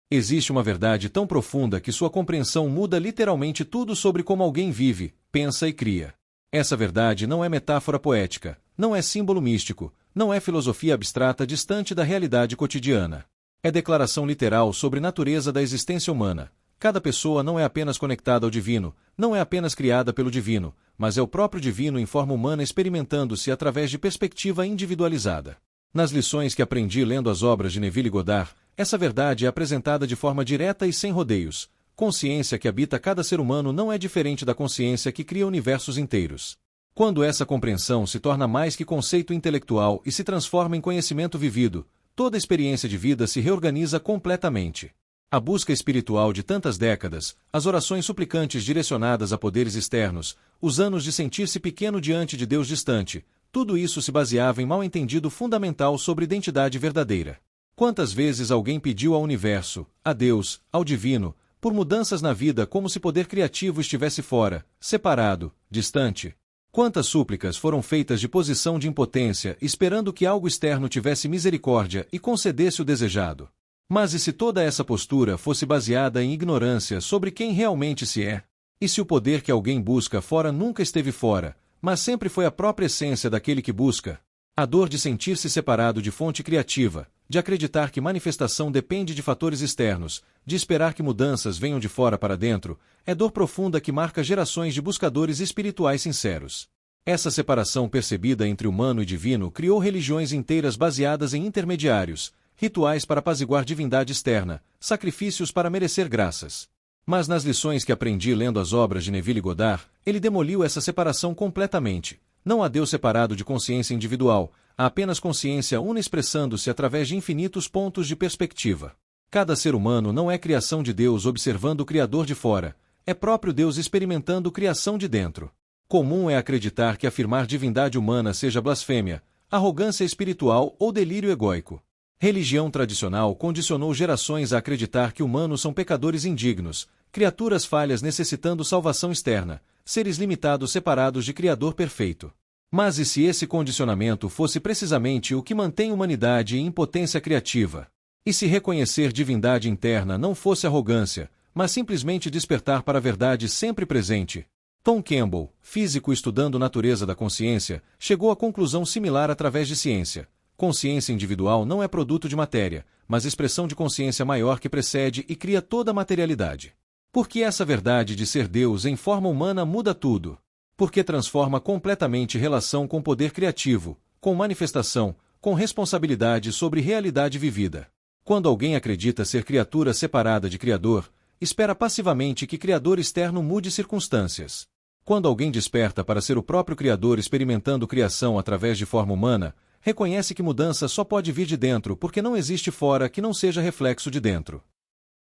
Existe uma verdade tão profunda que sua compreensão muda literalmente tudo sobre como alguém vive, pensa e cria. Essa verdade não é metáfora poética, não é símbolo místico, não é filosofia abstrata distante da realidade cotidiana. É declaração literal sobre a natureza da existência humana. Cada pessoa não é apenas conectada ao divino, não é apenas criada pelo divino, mas é o próprio divino em forma humana experimentando-se através de perspectiva individualizada. Nas lições que aprendi lendo as obras de Neville Goddard, essa verdade é apresentada de forma direta e sem rodeios. Consciência que habita cada ser humano não é diferente da consciência que cria universos inteiros. Quando essa compreensão se torna mais que conceito intelectual e se transforma em conhecimento vivido, toda experiência de vida se reorganiza completamente. A busca espiritual de tantas décadas, as orações suplicantes direcionadas a poderes externos, os anos de sentir-se pequeno diante de Deus distante, tudo isso se baseava em mal-entendido fundamental sobre identidade verdadeira. Quantas vezes alguém pediu ao universo, a Deus, ao divino, por mudanças na vida como se poder criativo estivesse fora, separado, distante? Quantas súplicas foram feitas de posição de impotência, esperando que algo externo tivesse misericórdia e concedesse o desejado? Mas e se toda essa postura fosse baseada em ignorância sobre quem realmente se é? E se o poder que alguém busca fora nunca esteve fora, mas sempre foi a própria essência daquele que busca? A dor de sentir-se separado de fonte criativa, de acreditar que manifestação depende de fatores externos, de esperar que mudanças venham de fora para dentro, é dor profunda que marca gerações de buscadores espirituais sinceros. Essa separação percebida entre humano e divino criou religiões inteiras baseadas em intermediários, rituais para apaziguar divindade externa, sacrifícios para merecer graças. Mas nas lições que aprendi lendo as obras de Neville Goddard, ele demoliu essa separação completamente. Não há Deus separado de consciência individual, há apenas consciência una expressando-se através de infinitos pontos de perspectiva. Cada ser humano não é criação de Deus observando o Criador de fora, é próprio Deus experimentando criação de dentro. Comum é acreditar que afirmar divindade humana seja blasfêmia, arrogância espiritual ou delírio egóico. Religião tradicional condicionou gerações a acreditar que humanos são pecadores indignos, criaturas falhas necessitando salvação externa, seres limitados separados de Criador perfeito. Mas e se esse condicionamento fosse precisamente o que mantém humanidade em impotência criativa? E se reconhecer divindade interna não fosse arrogância, mas simplesmente despertar para a verdade sempre presente? Tom Campbell, físico estudando natureza da consciência, chegou a conclusão similar através de ciência. Consciência individual não é produto de matéria, mas expressão de consciência maior que precede e cria toda a materialidade. Porque essa verdade de ser Deus em forma humana muda tudo. Porque transforma completamente relação com poder criativo, com manifestação, com responsabilidade sobre realidade vivida. Quando alguém acredita ser criatura separada de Criador, espera passivamente que Criador externo mude circunstâncias. Quando alguém desperta para ser o próprio Criador experimentando criação através de forma humana, reconhece que mudança só pode vir de dentro porque não existe fora que não seja reflexo de dentro.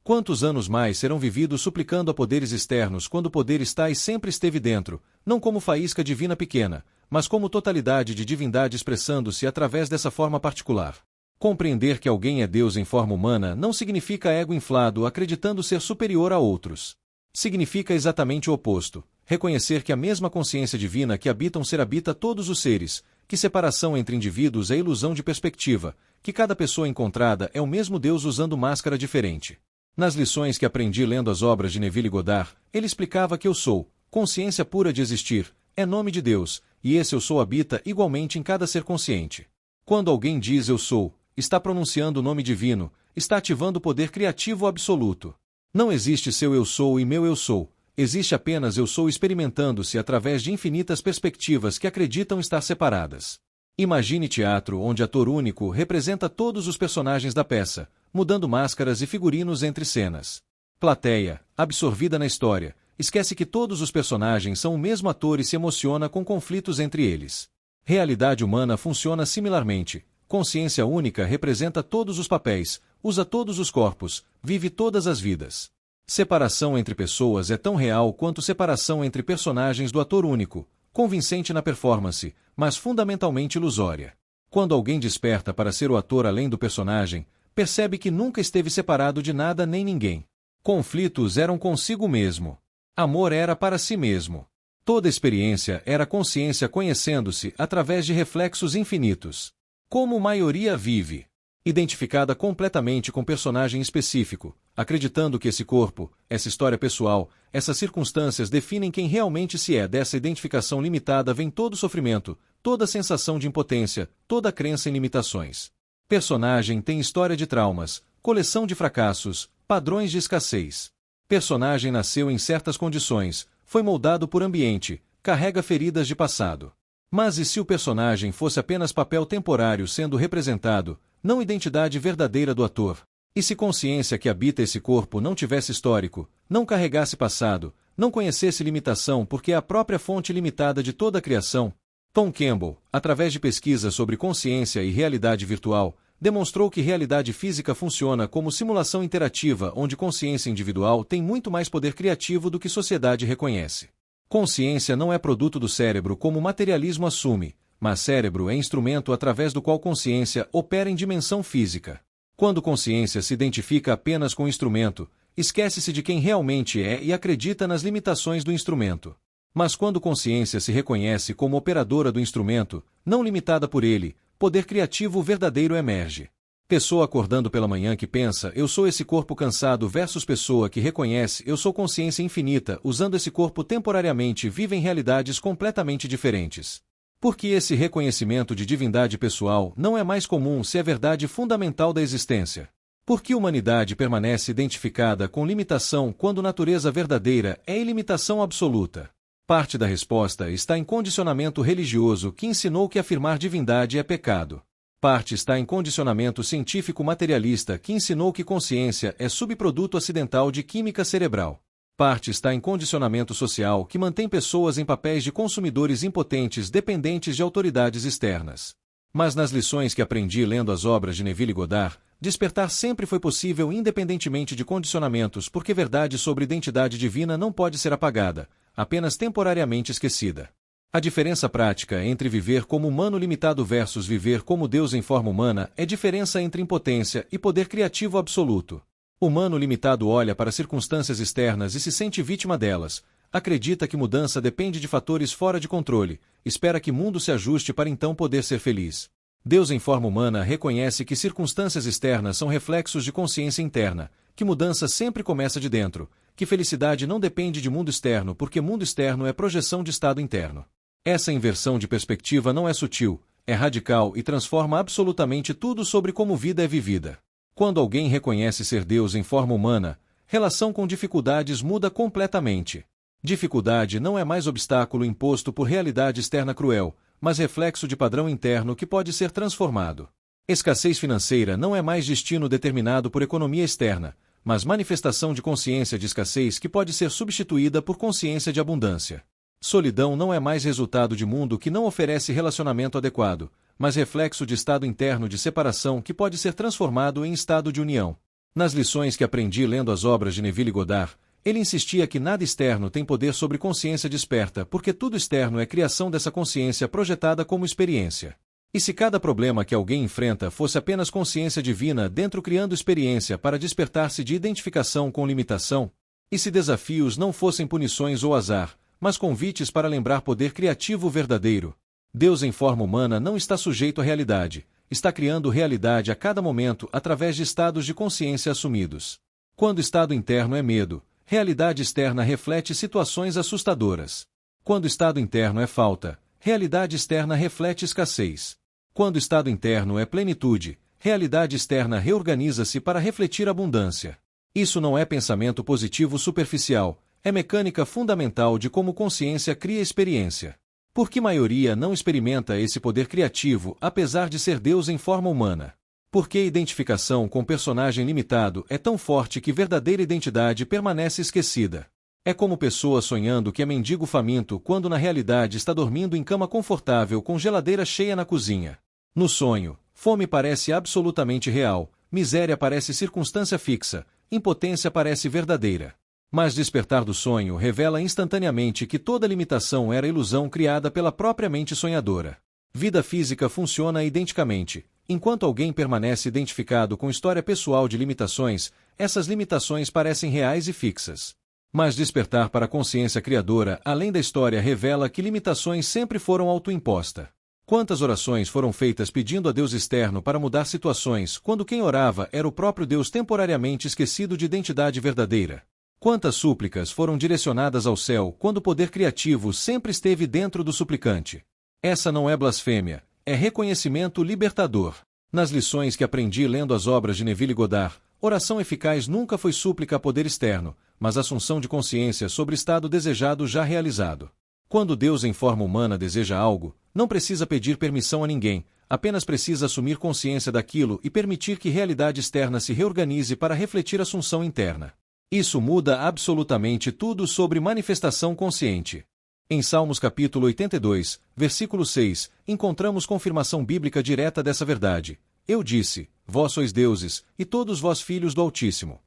Quantos anos mais serão vividos suplicando a poderes externos quando o poder está e sempre esteve dentro, não como faísca divina pequena, mas como totalidade de divindade expressando-se através dessa forma particular? Compreender que alguém é Deus em forma humana não significa ego inflado acreditando ser superior a outros. Significa exatamente o oposto, reconhecer que a mesma consciência divina que habita um ser habita todos os seres, que separação entre indivíduos é ilusão de perspectiva, que cada pessoa encontrada é o mesmo Deus usando máscara diferente. Nas lições que aprendi lendo as obras de Neville Goddard, ele explicava que eu sou, consciência pura de existir, é nome de Deus, e esse eu sou habita igualmente em cada ser consciente. Quando alguém diz eu sou, está pronunciando o nome divino, está ativando o poder criativo absoluto. Não existe seu eu sou e meu eu sou, existe apenas eu sou experimentando-se através de infinitas perspectivas que acreditam estar separadas. Imagine teatro onde ator único representa todos os personagens da peça, mudando máscaras e figurinos entre cenas. Plateia, absorvida na história, esquece que todos os personagens são o mesmo ator e se emociona com conflitos entre eles. Realidade humana funciona similarmente. Consciência única representa todos os papéis, usa todos os corpos, vive todas as vidas. Separação entre pessoas é tão real quanto separação entre personagens do ator único, convincente na performance, mas fundamentalmente ilusória. Quando alguém desperta para ser o ator além do personagem, percebe que nunca esteve separado de nada nem ninguém. Conflitos eram consigo mesmo. Amor era para si mesmo. Toda experiência era consciência conhecendo-se através de reflexos infinitos. Como maioria vive. Identificada completamente com personagem específico, acreditando que esse corpo, essa história pessoal, essas circunstâncias definem quem realmente se é. Dessa identificação limitada vem todo sofrimento, toda sensação de impotência, toda crença em limitações. Personagem tem história de traumas, coleção de fracassos, padrões de escassez. Personagem nasceu em certas condições, foi moldado por ambiente, carrega feridas de passado. Mas e se o personagem fosse apenas papel temporário sendo representado, não identidade verdadeira do ator? E se consciência que habita esse corpo não tivesse histórico, não carregasse passado, não conhecesse limitação porque é a própria fonte limitada de toda a criação? Tom Campbell, através de pesquisas sobre consciência e realidade virtual, demonstrou que realidade física funciona como simulação interativa onde consciência individual tem muito mais poder criativo do que sociedade reconhece. Consciência não é produto do cérebro como o materialismo assume, mas cérebro é instrumento através do qual consciência opera em dimensão física. Quando consciência se identifica apenas com o instrumento, esquece-se de quem realmente é e acredita nas limitações do instrumento. Mas quando consciência se reconhece como operadora do instrumento, não limitada por ele, poder criativo verdadeiro emerge. Pessoa acordando pela manhã que pensa, eu sou esse corpo cansado versus pessoa que reconhece, eu sou consciência infinita, usando esse corpo temporariamente vivem realidades completamente diferentes. Porque esse reconhecimento de divindade pessoal não é mais comum se é verdade fundamental da existência. Porque a humanidade permanece identificada com limitação quando natureza verdadeira é ilimitação absoluta. Parte da resposta está em condicionamento religioso que ensinou que afirmar divindade é pecado. Parte está em condicionamento científico materialista que ensinou que consciência é subproduto acidental de química cerebral. Parte está em condicionamento social que mantém pessoas em papéis de consumidores impotentes dependentes de autoridades externas. Mas nas lições que aprendi lendo as obras de Neville Goddard, despertar sempre foi possível independentemente de condicionamentos porque verdade sobre identidade divina não pode ser apagada, apenas temporariamente esquecida. A diferença prática entre viver como humano limitado versus viver como Deus em forma humana é diferença entre impotência e poder criativo absoluto. Humano limitado olha para circunstâncias externas e se sente vítima delas, acredita que mudança depende de fatores fora de controle, espera que mundo se ajuste para então poder ser feliz. Deus em forma humana reconhece que circunstâncias externas são reflexos de consciência interna, que mudança sempre começa de dentro, que felicidade não depende de mundo externo porque mundo externo é projeção de estado interno. Essa inversão de perspectiva não é sutil, é radical e transforma absolutamente tudo sobre como vida é vivida. Quando alguém reconhece ser Deus em forma humana, relação com dificuldades muda completamente. Dificuldade não é mais obstáculo imposto por realidade externa cruel, mas reflexo de padrão interno que pode ser transformado. Escassez financeira não é mais destino determinado por economia externa, mas manifestação de consciência de escassez que pode ser substituída por consciência de abundância. Solidão não é mais resultado de mundo que não oferece relacionamento adequado, mas reflexo de estado interno de separação que pode ser transformado em estado de união. Nas lições que aprendi lendo as obras de Neville Goddard, ele insistia que nada externo tem poder sobre consciência desperta porque tudo externo é criação dessa consciência projetada como experiência. E se cada problema que alguém enfrenta fosse apenas consciência divina dentro criando experiência para despertar-se de identificação com limitação? E se desafios não fossem punições ou azar, mas convites para lembrar poder criativo verdadeiro? Deus em forma humana não está sujeito à realidade, está criando realidade a cada momento através de estados de consciência assumidos. Quando o estado interno é medo, realidade externa reflete situações assustadoras. Quando o estado interno é falta, realidade externa reflete escassez. Quando o estado interno é plenitude, realidade externa reorganiza-se para refletir abundância. Isso não é pensamento positivo superficial, é mecânica fundamental de como consciência cria experiência. Por que maioria não experimenta esse poder criativo apesar de ser Deus em forma humana? Porque a identificação com personagem limitado é tão forte que verdadeira identidade permanece esquecida. É como pessoa sonhando que é mendigo faminto quando na realidade está dormindo em cama confortável com geladeira cheia na cozinha. No sonho, fome parece absolutamente real, miséria parece circunstância fixa, impotência parece verdadeira. Mas despertar do sonho revela instantaneamente que toda limitação era ilusão criada pela própria mente sonhadora. Vida física funciona identicamente. Enquanto alguém permanece identificado com história pessoal de limitações, essas limitações parecem reais e fixas. Mas despertar para a consciência criadora, além da história, revela que limitações sempre foram autoimpostas. Quantas orações foram feitas pedindo a Deus externo para mudar situações, quando quem orava era o próprio Deus temporariamente esquecido de identidade verdadeira? Quantas súplicas foram direcionadas ao céu, quando o poder criativo sempre esteve dentro do suplicante? Essa não é blasfêmia, é reconhecimento libertador. Nas lições que aprendi lendo as obras de Neville Goddard, oração eficaz nunca foi súplica a poder externo, mas assunção de consciência sobre estado desejado já realizado. Quando Deus em forma humana deseja algo, não precisa pedir permissão a ninguém, apenas precisa assumir consciência daquilo e permitir que realidade externa se reorganize para refletir assunção interna. Isso muda absolutamente tudo sobre manifestação consciente. Em Salmos capítulo 82, versículo 6, encontramos confirmação bíblica direta dessa verdade. Eu disse, vós sois deuses, e todos vós filhos do Altíssimo.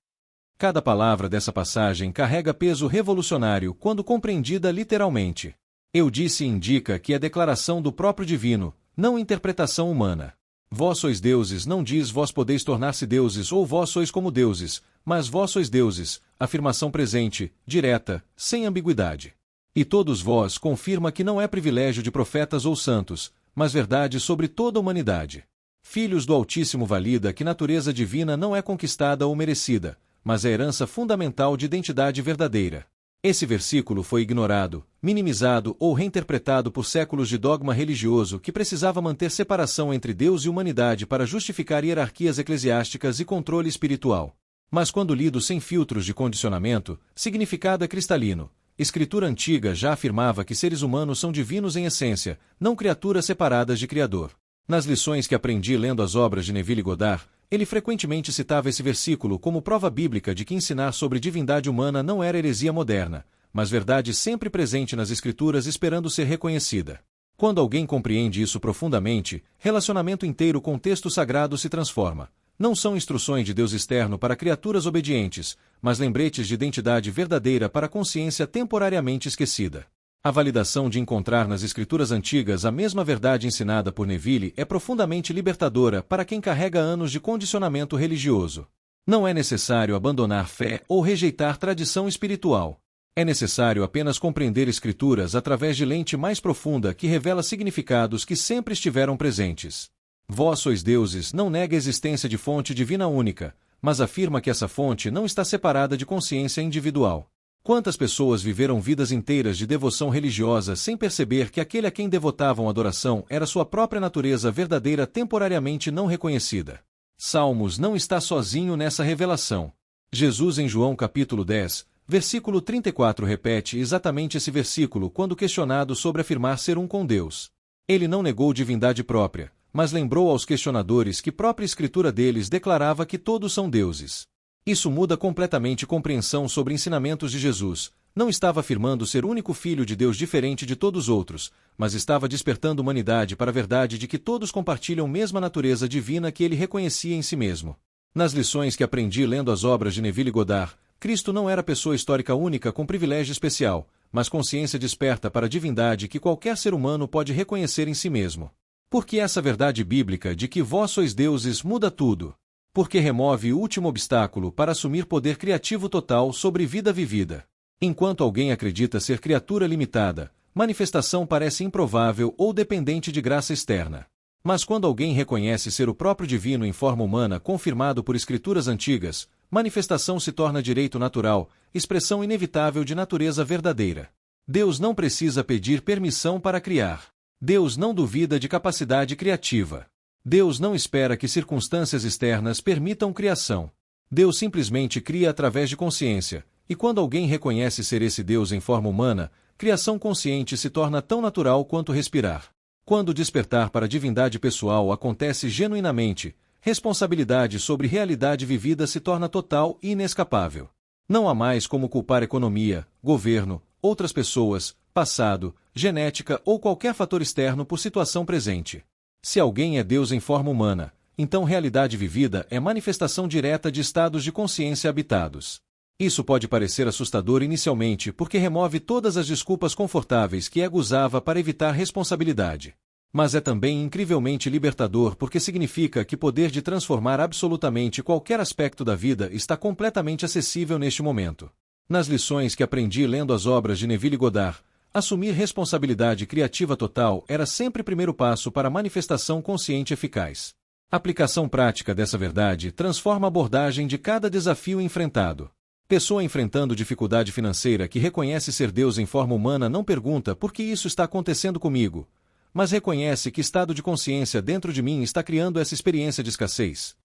Cada palavra dessa passagem carrega peso revolucionário quando compreendida literalmente. Eu disse indica que é declaração do próprio divino, não interpretação humana. Vós sois deuses não diz vós podeis tornar-se deuses ou vós sois como deuses, mas vós sois deuses, afirmação presente, direta, sem ambiguidade. E todos vós confirma que não é privilégio de profetas ou santos, mas verdade sobre toda a humanidade. Filhos do Altíssimo valida que natureza divina não é conquistada ou merecida, mas é herança fundamental de identidade verdadeira. Esse versículo foi ignorado, minimizado ou reinterpretado por séculos de dogma religioso que precisava manter separação entre Deus e humanidade para justificar hierarquias eclesiásticas e controle espiritual. Mas quando lido sem filtros de condicionamento, significado é cristalino. Escritura antiga já afirmava que seres humanos são divinos em essência, não criaturas separadas de Criador. Nas lições que aprendi lendo as obras de Neville Goddard, ele frequentemente citava esse versículo como prova bíblica de que ensinar sobre divindade humana não era heresia moderna, mas verdade sempre presente nas Escrituras esperando ser reconhecida. Quando alguém compreende isso profundamente, relacionamento inteiro com o texto sagrado se transforma. Não são instruções de Deus externo para criaturas obedientes, mas lembretes de identidade verdadeira para a consciência temporariamente esquecida. A validação de encontrar nas Escrituras antigas a mesma verdade ensinada por Neville é profundamente libertadora para quem carrega anos de condicionamento religioso. Não é necessário abandonar fé ou rejeitar tradição espiritual. É necessário apenas compreender Escrituras através de lente mais profunda que revela significados que sempre estiveram presentes. Vós sois deuses não nega a existência de fonte divina única, mas afirma que essa fonte não está separada de consciência individual. Quantas pessoas viveram vidas inteiras de devoção religiosa sem perceber que aquele a quem devotavam adoração era sua própria natureza verdadeira temporariamente não reconhecida? Salmos não está sozinho nessa revelação. Jesus em João capítulo 10, versículo 34 repete exatamente esse versículo quando questionado sobre afirmar ser um com Deus. Ele não negou divindade própria, mas lembrou aos questionadores que própria escritura deles declarava que todos são deuses. Isso muda completamente compreensão sobre ensinamentos de Jesus. Não estava afirmando ser único filho de Deus diferente de todos os outros, mas estava despertando a humanidade para a verdade de que todos compartilham a mesma natureza divina que ele reconhecia em si mesmo. Nas lições que aprendi lendo as obras de Neville Goddard, Cristo não era pessoa histórica única com privilégio especial, mas consciência desperta para a divindade que qualquer ser humano pode reconhecer em si mesmo. Porque essa verdade bíblica de que vós sois deuses muda tudo. Porque remove o último obstáculo para assumir poder criativo total sobre vida vivida. Enquanto alguém acredita ser criatura limitada, manifestação parece improvável ou dependente de graça externa. Mas quando alguém reconhece ser o próprio divino em forma humana confirmado por escrituras antigas, manifestação se torna direito natural, expressão inevitável de natureza verdadeira. Deus não precisa pedir permissão para criar. Deus não duvida de capacidade criativa. Deus não espera que circunstâncias externas permitam criação. Deus simplesmente cria através de consciência, e quando alguém reconhece ser esse Deus em forma humana, criação consciente se torna tão natural quanto respirar. Quando o despertar para a divindade pessoal acontece genuinamente, responsabilidade sobre realidade vivida se torna total e inescapável. Não há mais como culpar economia, governo, outras pessoas, passado, genética ou qualquer fator externo por situação presente. Se alguém é Deus em forma humana, então realidade vivida é manifestação direta de estados de consciência habitados. Isso pode parecer assustador inicialmente porque remove todas as desculpas confortáveis que ego usava para evitar responsabilidade. Mas é também incrivelmente libertador porque significa que o poder de transformar absolutamente qualquer aspecto da vida está completamente acessível neste momento. Nas lições que aprendi lendo as obras de Neville Goddard, Assumir responsabilidade criativa total era sempre o primeiro passo para a manifestação consciente eficaz. A aplicação prática dessa verdade transforma a abordagem de cada desafio enfrentado. Pessoa enfrentando dificuldade financeira que reconhece ser Deus em forma humana não pergunta por que isso está acontecendo comigo, mas reconhece que estado de consciência dentro de mim está criando essa experiência de escassez.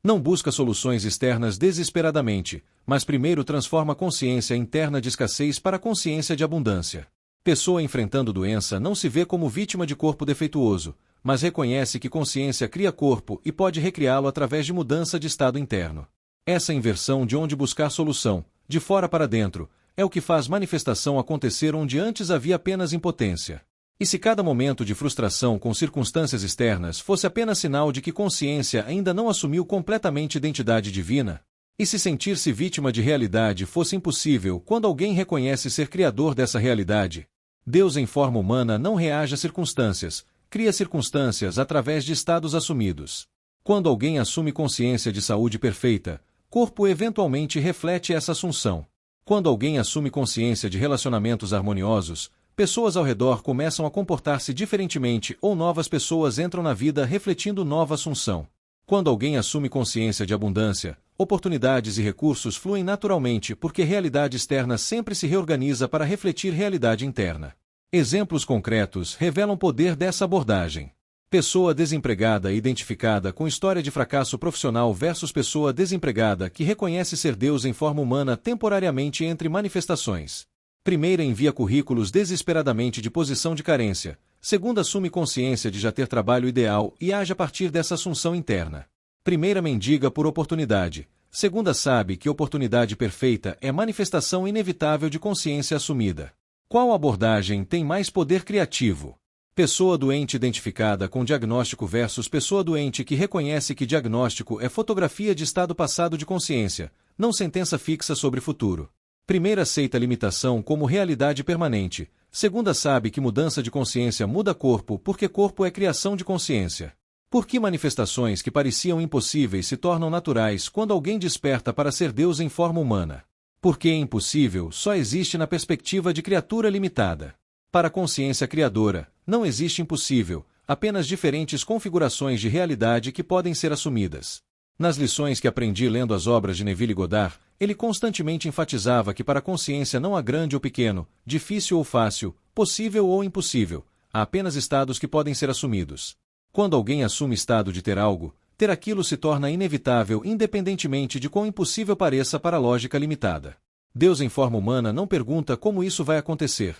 Não busca soluções externas desesperadamente, mas primeiro transforma a consciência interna de escassez para a consciência de abundância. Pessoa enfrentando doença não se vê como vítima de corpo defeituoso, mas reconhece que consciência cria corpo e pode recriá-lo através de mudança de estado interno. Essa inversão de onde buscar solução, de fora para dentro, é o que faz manifestação acontecer onde antes havia apenas impotência. E se cada momento de frustração com circunstâncias externas fosse apenas sinal de que consciência ainda não assumiu completamente identidade divina? E se sentir-se vítima de realidade fosse impossível quando alguém reconhece ser criador dessa realidade? Deus em forma humana não reage a circunstâncias, cria circunstâncias através de estados assumidos. Quando alguém assume consciência de saúde perfeita, corpo eventualmente reflete essa assunção. Quando alguém assume consciência de relacionamentos harmoniosos, pessoas ao redor começam a comportar-se diferentemente ou novas pessoas entram na vida refletindo nova assunção. Quando alguém assume consciência de abundância, oportunidades e recursos fluem naturalmente porque realidade externa sempre se reorganiza para refletir realidade interna. Exemplos concretos revelam o poder dessa abordagem. Pessoa desempregada identificada com história de fracasso profissional versus pessoa desempregada que reconhece ser Deus em forma humana temporariamente entre manifestações. Primeira envia currículos desesperadamente de posição de carência. Segunda assume consciência de já ter trabalho ideal e age a partir dessa assunção interna. Primeira mendiga por oportunidade. Segunda sabe que oportunidade perfeita é manifestação inevitável de consciência assumida. Qual abordagem tem mais poder criativo? Pessoa doente identificada com diagnóstico versus pessoa doente que reconhece que diagnóstico é fotografia de estado passado de consciência, não sentença fixa sobre futuro. Primeira aceita limitação como realidade permanente. Segunda sabe que mudança de consciência muda corpo porque corpo é criação de consciência. Por que manifestações que pareciam impossíveis se tornam naturais quando alguém desperta para ser Deus em forma humana? Porque impossível só existe na perspectiva de criatura limitada. Para a consciência criadora, não existe impossível, apenas diferentes configurações de realidade que podem ser assumidas. Nas lições que aprendi lendo as obras de Neville Goddard, ele constantemente enfatizava que para a consciência não há grande ou pequeno, difícil ou fácil, possível ou impossível, há apenas estados que podem ser assumidos. Quando alguém assume estado de ter algo, ter aquilo se torna inevitável independentemente de quão impossível pareça para a lógica limitada. Deus em forma humana não pergunta como isso vai acontecer,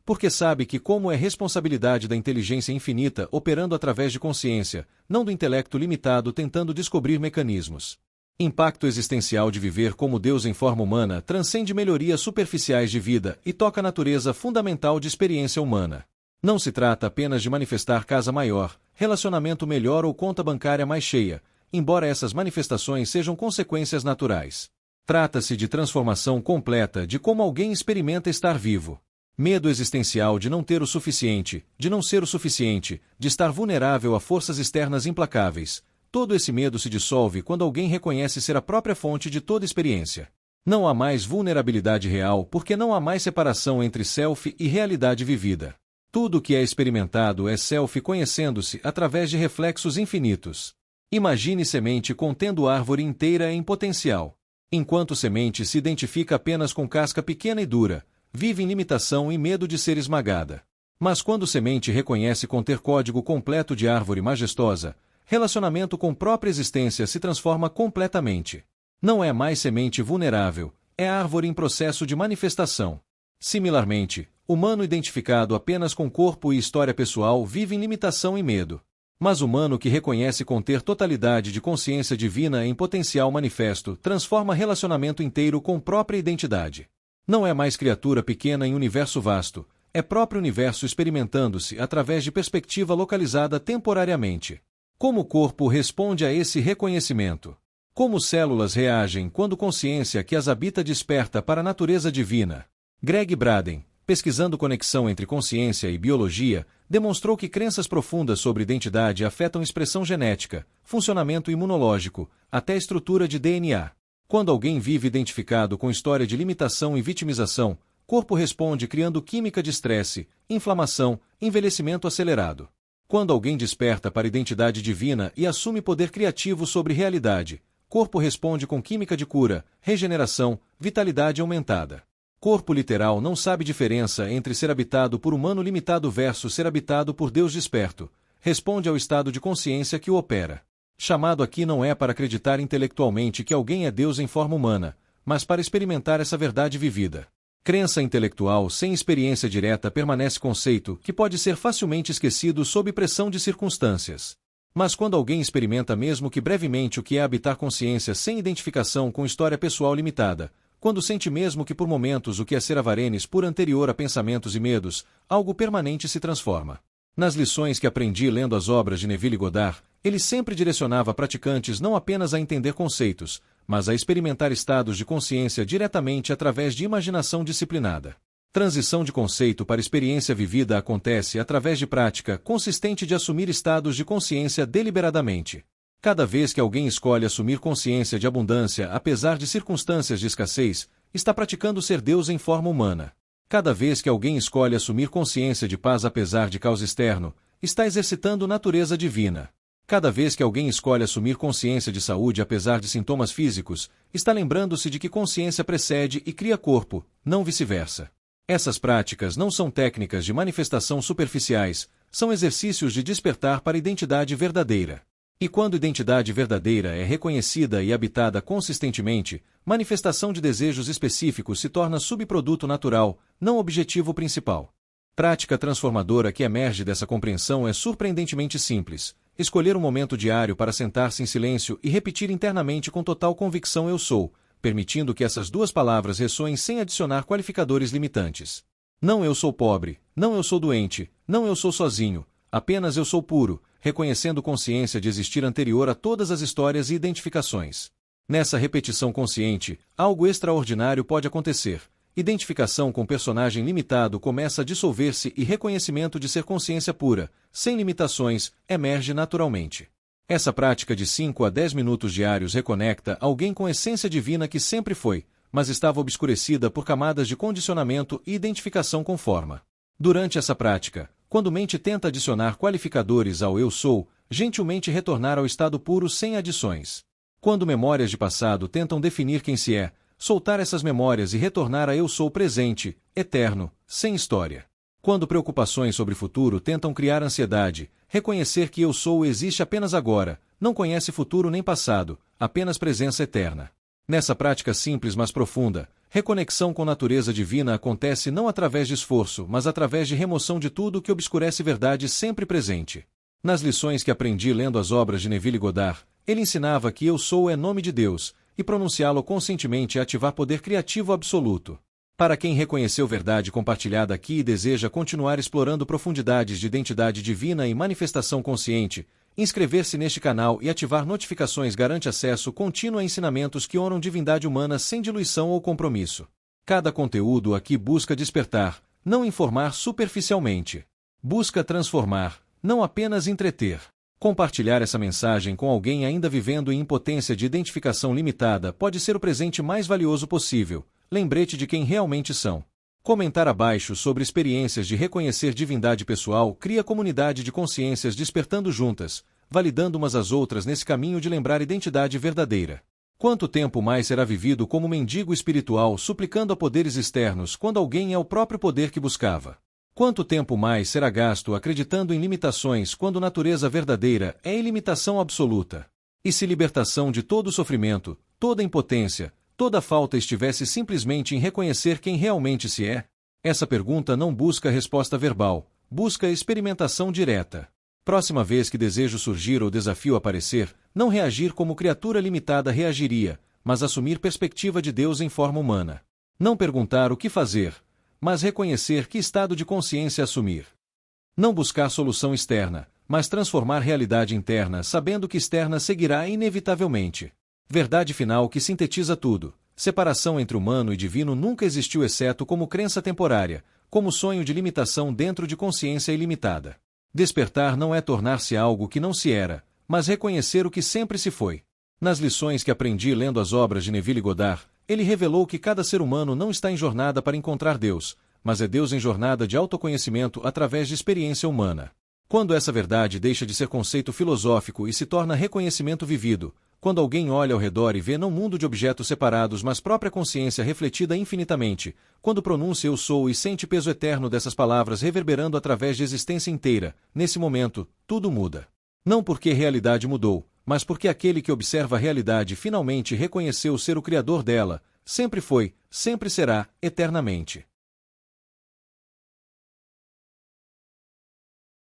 porque sabe que como é responsabilidade da inteligência infinita operando através de consciência, não do intelecto limitado tentando descobrir mecanismos. Impacto existencial de viver como Deus em forma humana transcende melhorias superficiais de vida e toca a natureza fundamental de experiência humana. Não se trata apenas de manifestar casa maior, relacionamento melhor ou conta bancária mais cheia, embora essas manifestações sejam consequências naturais. Trata-se de transformação completa de como alguém experimenta estar vivo. Medo existencial de não ter o suficiente, de não ser o suficiente, de estar vulnerável a forças externas implacáveis. Todo esse medo se dissolve quando alguém reconhece ser a própria fonte de toda experiência. Não há mais vulnerabilidade real porque não há mais separação entre self e realidade vivida. Tudo o que é experimentado é self conhecendo-se através de reflexos infinitos. Imagine semente contendo árvore inteira em potencial. Enquanto semente se identifica apenas com casca pequena e dura, vive em limitação e medo de ser esmagada. Mas quando semente reconhece conter código completo de árvore majestosa, relacionamento com própria existência se transforma completamente. Não é mais semente vulnerável, é árvore em processo de manifestação. Similarmente, humano identificado apenas com corpo e história pessoal vive em limitação e medo. Mas humano que reconhece conter totalidade de consciência divina em potencial manifesto transforma relacionamento inteiro com própria identidade. Não é mais criatura pequena em universo vasto, é próprio universo experimentando-se através de perspectiva localizada temporariamente. Como o corpo responde a esse reconhecimento? Como células reagem quando consciência que as habita desperta para a natureza divina? Greg Braden, pesquisando conexão entre consciência e biologia, demonstrou que crenças profundas sobre identidade afetam expressão genética, funcionamento imunológico, até estrutura de DNA. Quando alguém vive identificado com história de limitação e vitimização, corpo responde criando química de estresse, inflamação, envelhecimento acelerado. Quando alguém desperta para a identidade divina e assume poder criativo sobre realidade, corpo responde com química de cura, regeneração, vitalidade aumentada. Corpo literal não sabe diferença entre ser habitado por humano limitado versus ser habitado por Deus desperto. Responde ao estado de consciência que o opera. Chamado aqui não é para acreditar intelectualmente que alguém é Deus em forma humana, mas para experimentar essa verdade vivida. Crença intelectual sem experiência direta permanece conceito que pode ser facilmente esquecido sob pressão de circunstâncias. Mas quando alguém experimenta mesmo que brevemente o que é habitar consciência sem identificação com história pessoal limitada, quando sente mesmo que por momentos o que é ser avarenes por anterior a pensamentos e medos, algo permanente se transforma. Nas lições que aprendi lendo as obras de Neville Goddard, ele sempre direcionava praticantes não apenas a entender conceitos, mas a experimentar estados de consciência diretamente através de imaginação disciplinada. Transição de conceito para experiência vivida acontece através de prática consistente de assumir estados de consciência deliberadamente. Cada vez que alguém escolhe assumir consciência de abundância apesar de circunstâncias de escassez, está praticando ser Deus em forma humana. Cada vez que alguém escolhe assumir consciência de paz apesar de caos externo, está exercitando natureza divina. Cada vez que alguém escolhe assumir consciência de saúde apesar de sintomas físicos, está lembrando-se de que consciência precede e cria corpo, não vice-versa. Essas práticas não são técnicas de manifestação superficiais, são exercícios de despertar para a identidade verdadeira. E quando identidade verdadeira é reconhecida e habitada consistentemente, manifestação de desejos específicos se torna subproduto natural, não objetivo principal. Prática transformadora que emerge dessa compreensão é surpreendentemente simples. Escolher um momento diário para sentar-se em silêncio e repetir internamente com total convicção eu sou, permitindo que essas duas palavras ressoem sem adicionar qualificadores limitantes. Não eu sou pobre, não eu sou doente, não eu sou sozinho, apenas eu sou puro, reconhecendo consciência de existir anterior a todas as histórias e identificações. Nessa repetição consciente, algo extraordinário pode acontecer. Identificação com personagem limitado começa a dissolver-se e reconhecimento de ser consciência pura, sem limitações, emerge naturalmente. Essa prática de 5 a 10 minutos diários reconecta alguém com a essência divina que sempre foi, mas estava obscurecida por camadas de condicionamento e identificação com forma. Durante essa prática, quando mente tenta adicionar qualificadores ao eu sou, gentilmente retornar ao estado puro sem adições. Quando memórias de passado tentam definir quem se é, soltar essas memórias e retornar a eu sou presente, eterno, sem história. Quando preocupações sobre o futuro tentam criar ansiedade, reconhecer que eu sou existe apenas agora, não conhece futuro nem passado, apenas presença eterna. Nessa prática simples mas profunda, reconexão com natureza divina acontece não através de esforço, mas através de remoção de tudo que obscurece verdade sempre presente. Nas lições que aprendi lendo as obras de Neville Goddard, ele ensinava que eu sou é nome de Deus, e pronunciá-lo conscientemente é ativar poder criativo absoluto. Para quem reconheceu verdade compartilhada aqui e deseja continuar explorando profundidades de identidade divina e manifestação consciente, inscrever-se neste canal e ativar notificações garante acesso contínuo a ensinamentos que honram divindade humana sem diluição ou compromisso. Cada conteúdo aqui busca despertar, não informar superficialmente. Busca transformar, não apenas entreter. Compartilhar essa mensagem com alguém ainda vivendo em impotência de identificação limitada pode ser o presente mais valioso possível, lembrete de quem realmente são. Comentar abaixo sobre experiências de reconhecer divindade pessoal cria comunidade de consciências despertando juntas, validando umas às outras nesse caminho de lembrar identidade verdadeira. Quanto tempo mais será vivido como mendigo espiritual suplicando a poderes externos quando alguém é o próprio poder que buscava? Quanto tempo mais será gasto acreditando em limitações quando natureza verdadeira é ilimitação absoluta? E se libertação de todo sofrimento, toda impotência, toda falta estivesse simplesmente em reconhecer quem realmente se é? Essa pergunta não busca resposta verbal, busca experimentação direta. Próxima vez que desejo surgir ou desafio aparecer, não reagir como criatura limitada reagiria, mas assumir perspectiva de Deus em forma humana. Não perguntar o que fazer, mas reconhecer que estado de consciência assumir. Não buscar solução externa, mas transformar realidade interna sabendo que externa seguirá inevitavelmente. Verdade final que sintetiza tudo. Separação entre humano e divino nunca existiu exceto como crença temporária, como sonho de limitação dentro de consciência ilimitada. Despertar não é tornar-se algo que não se era, mas reconhecer o que sempre se foi. Nas lições que aprendi lendo as obras de Neville Goddard, Ele revelou que cada ser humano não está em jornada para encontrar Deus, mas é Deus em jornada de autoconhecimento através de experiência humana. Quando essa verdade deixa de ser conceito filosófico e se torna reconhecimento vivido, quando alguém olha ao redor e vê não mundo de objetos separados mas própria consciência refletida infinitamente, quando pronuncia eu sou e sente peso eterno dessas palavras reverberando através de existência inteira, nesse momento, tudo muda. Não porque a realidade mudou, mas porque aquele que observa a realidade finalmente reconheceu ser o criador dela, sempre foi, sempre será, eternamente.